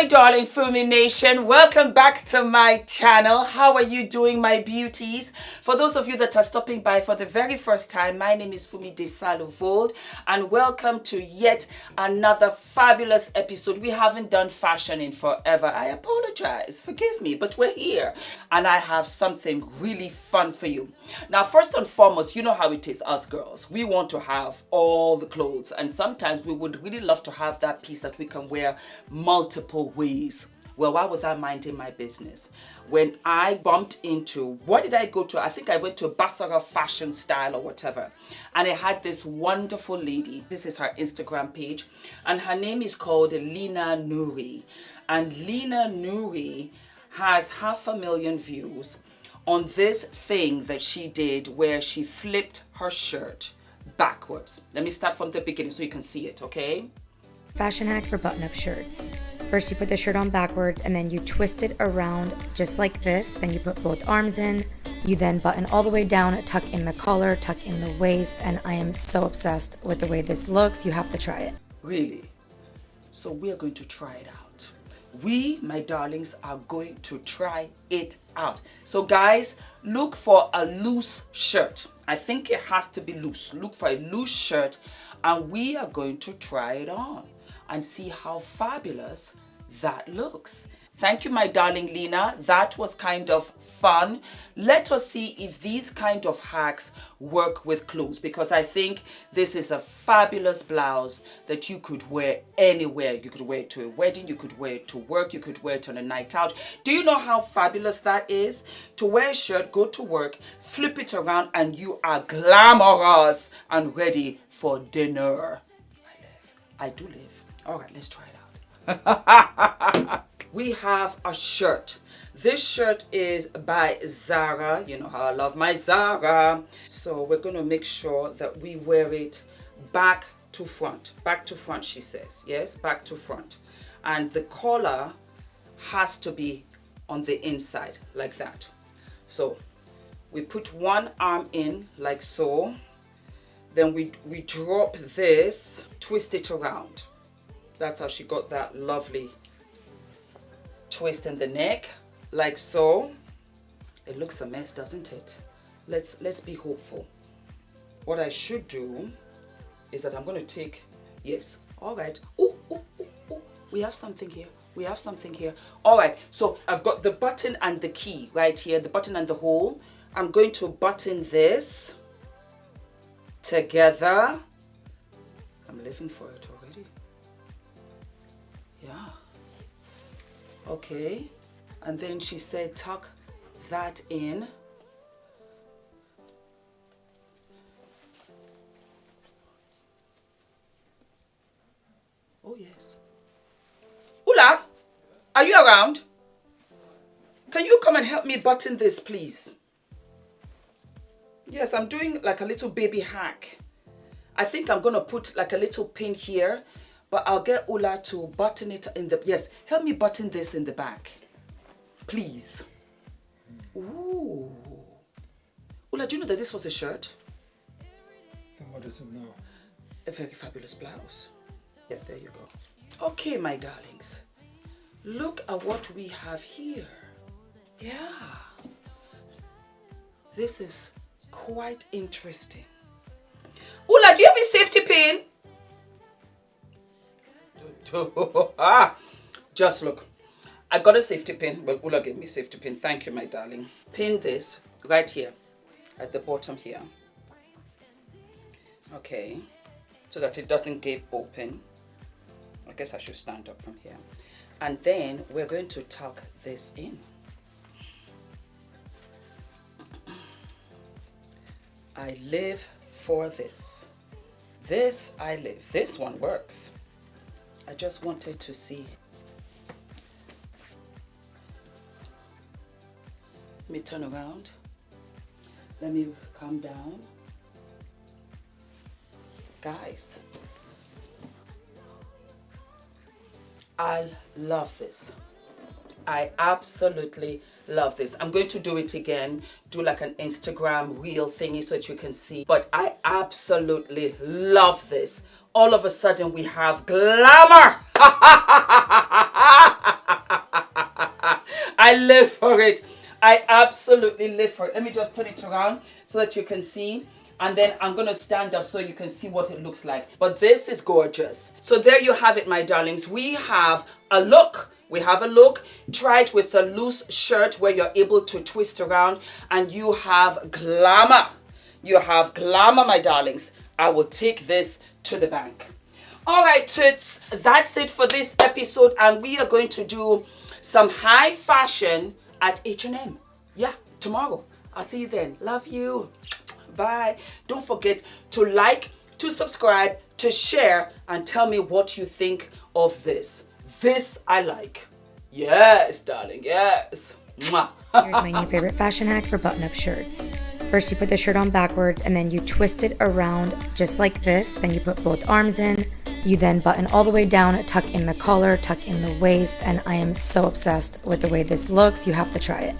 my darling Fumi Nation, welcome back to my channel. How are you doing, my beauties? For those of you that are stopping by for the very first time, my name is Fumi Desalu-Vold and welcome to yet another fabulous episode. We haven't done fashion in forever. I apologize, forgive me, but we're here and I have something really fun for you. Now, first and foremost, you know how it is, us girls. We want to have all the clothes, and sometimes we would really love to have that piece that we can wear multiple ways. Well, why was I minding my business when I bumped into, what did I go to? I think I went to Basara Fashion Style or whatever, and I had this wonderful lady. This is her Instagram page, and her name is called Lina Nuri, and Lina Nuri has 500,000 views on this thing that she did where she flipped her shirt backwards. Let me start from the beginning so you can see it, okay? Fashion hack for button-up shirts. First you put the shirt on backwards and then you twist it around just like this. Then you put both arms in. You then button all the way down, tuck in the collar, tuck in the waist, and I am so obsessed with the way this looks. You have to try it. Really? So we are going to try it out. We, my darlings, are going to try it out. So guys, look for a loose shirt. I think it has to be loose. Look for a loose shirt and we are going to try it on and see how fabulous that looks. Thank you, my darling Lina. That was kind of fun. Let us see if these kind of hacks work with clothes, because I think this is a fabulous blouse that you could wear anywhere. You could wear it to a wedding, you could wear it to work, you could wear it on a night out. Do you know how fabulous that is? To wear a shirt, go to work, flip it around, and you are glamorous and ready for dinner. I do live. All right, let's try it out. We have a shirt. This shirt is by Zara. You know how I love my Zara. So we're going to make sure that we wear it back to front. Back to front, she says. Yes, back to front. And the collar has to be on the inside, like that. So we put one arm in, like so. Then we drop this, twist it around. That's how she got that lovely twist in the neck, like so. It looks a mess, doesn't it? Let's be hopeful. What I should do is that I'm going to take, yes, all right. Ooh, ooh, ooh, ooh. We have something here. We have something here. All right, so I've got the button and the key right here, the button and the hole. I'm going to button this together. I'm living for it already. Yeah. Okay, and then she said tuck that in. Oh yes. Ula, are you around? Can you come and help me button this, please? Yes, I'm doing like a little baby hack. I think I'm gonna put like a little pin here, but I'll get Ula to button it in the, yes, help me button this in the back, please. Ooh. Ula, do you know that this was a shirt? And what is it now? A very fabulous blouse. Yeah, there you go. Okay, my darlings. Look at what we have here. Yeah. This is quite interesting. Ula, do you have a safety pin? Just look, I got a safety pin. Well, Ula gave me a safety pin. Thank you, my darling. Pin this right here at the bottom here. Okay, so that it doesn't gape open. I guess I should stand up from here. And then we're going to tuck this in. I live for this. This I live. This one works. I just wanted to see. Let me turn around. Let me come down. Guys, I love this. I absolutely love this. I'm going to do it again, do like an Instagram reel thingy so that you can see. But I absolutely love this. all of a sudden we have glamour. I live for it. I absolutely live for it. Let me just turn it around so that you can see. And then I'm going to stand up so you can see what it looks like. But this is gorgeous. So there you have it, my darlings. We have a look. We have a look. Try it with a loose shirt where you're able to twist around. And you have glamour. You have glamour, my darlings. I will take this to the bank. All right, toots. That's it for this episode. And we are going to do some high fashion at H&M. Yeah, tomorrow. I'll see you then. Love you. Bye. Don't forget to like, to subscribe, to share, and tell me what you think of this. This I like. Yes, darling. Yes. Mwah. Here's my new favorite fashion hack for button-up shirts. First, you put the shirt on backwards, and then you twist it around just like this. Then you put both arms in. You then button all the way down, tuck in the collar, tuck in the waist, and I am so obsessed with the way this looks. You have to try it.